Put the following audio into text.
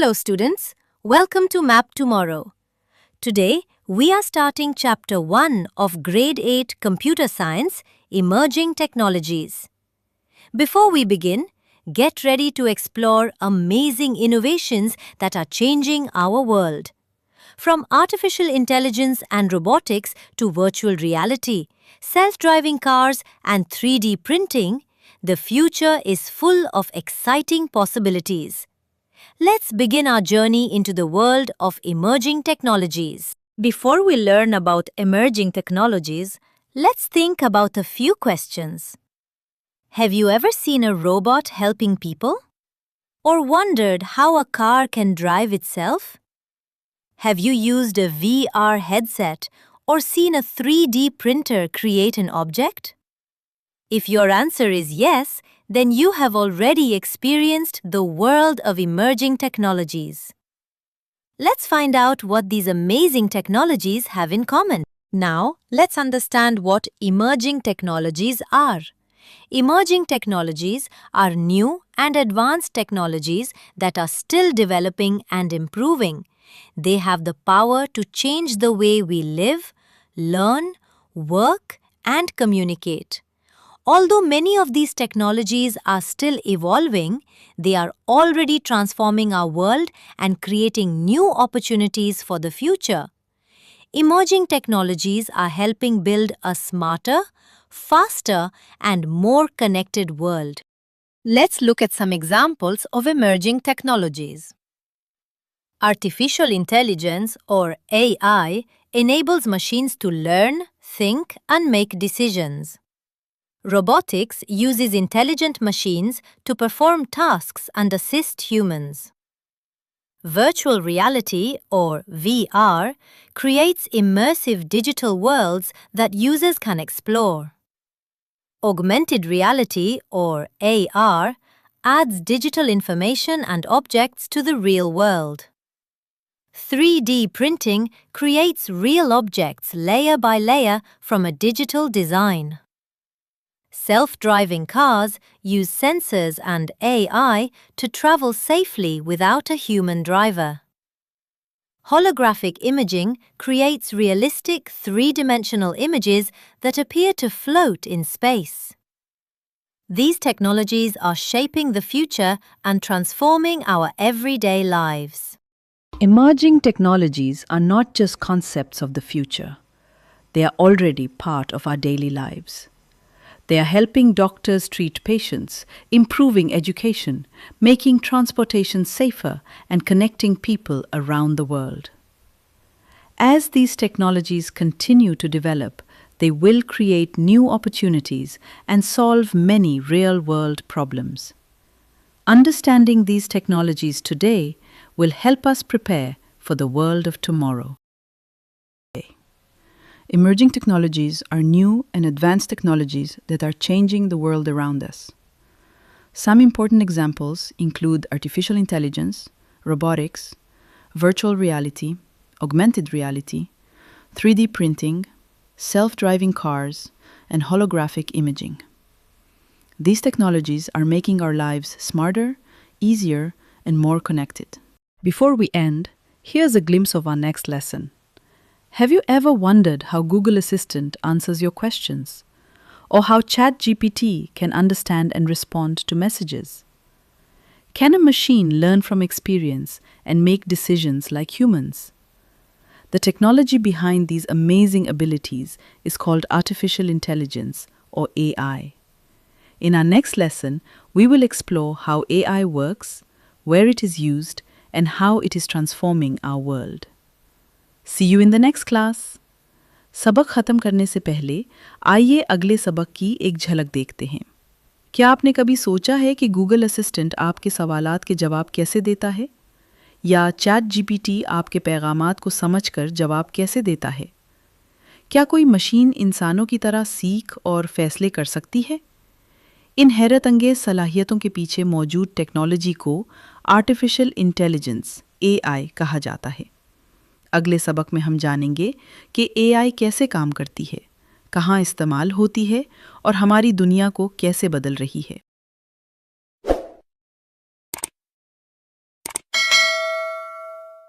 Hello students, welcome to MapTomorrow. Today we are starting Chapter 1 of Grade 8 Computer Science, Emerging Technologies. Before we begin, get ready to explore amazing innovations that are changing our world. From artificial intelligence and robotics to virtual reality, self-driving cars and 3D printing, the future is full of exciting possibilities. Let's begin our journey into the world of emerging technologies. Before we learn about emerging technologies, let's think about a few questions. Have you ever seen a robot helping people? Or wondered how a car can drive itself? Have you used a VR headset or seen a 3D printer create an object? If your answer is yes, then you have already experienced the world of emerging technologies. Let's find out what these amazing technologies have in common. Now, let's understand what emerging technologies are. Emerging technologies are new and advanced technologies that are still developing and improving. They have the power to change the way we live, learn, work, and communicate. Although many of these technologies are still evolving, they are already transforming our world and creating new opportunities for the future. Emerging technologies are helping build a smarter, faster, and more connected world. Let's look at some examples of emerging technologies. Artificial intelligence, or AI, enables machines to learn, think, and make decisions. Robotics uses intelligent machines to perform tasks and assist humans. Virtual reality, or VR, creates immersive digital worlds that users can explore. Augmented reality, or AR, adds digital information and objects to the real world. 3D printing creates real objects layer by layer from a digital design. Self-driving cars use sensors and AI to travel safely without a human driver. Holographic imaging creates realistic three-dimensional images that appear to float in space. These technologies are shaping the future and transforming our everyday lives. Emerging technologies are not just concepts of the future. They are already part of our daily lives. They are helping doctors treat patients, improving education, making transportation safer, and connecting people around the world. As these technologies continue to develop, they will create new opportunities and solve many real-world problems. Understanding these technologies today will help us prepare for the world of tomorrow. Emerging technologies are new and advanced technologies that are changing the world around us. Some important examples include artificial intelligence, robotics, virtual reality, augmented reality, 3D printing, self-driving cars, and holographic imaging. These technologies are making our lives smarter, easier, and more connected. Before we end, here's a glimpse of our next lesson. Have you ever wondered how Google Assistant answers your questions? Or how ChatGPT can understand and respond to messages? Can a machine learn from experience and make decisions like humans? The technology behind these amazing abilities is called artificial intelligence, or AI. In our next lesson, we will explore how AI works, where it is used, and how it is transforming our world. See you in the next class. सबक ख़त्म करने से पहले आइए अगले सबक की एक झलक देखते हैं। क्या आपने कभी सोचा है कि गूगल असिस्टेंट आपके सवालात के जवाब कैसे देता है? या चैट जीपीटी आपके पैगामात को समझकर जवाब कैसे देता है? क्या कोई मशीन इंसानों की तरह सीख और फैसले कर सकती है? इन हैरत अंगेज सलाहियतों के पीछे मौजूद टेक्नोलॉजी को आर्टिफिशियल इंटेलिजेंस (AI) कहा जाता है। अगले सबक में हम जानेंगे कि AI कैसे काम करती है, कहाँ इस्तेमाल होती है और हमारी दुनिया को कैसे बदल रही है।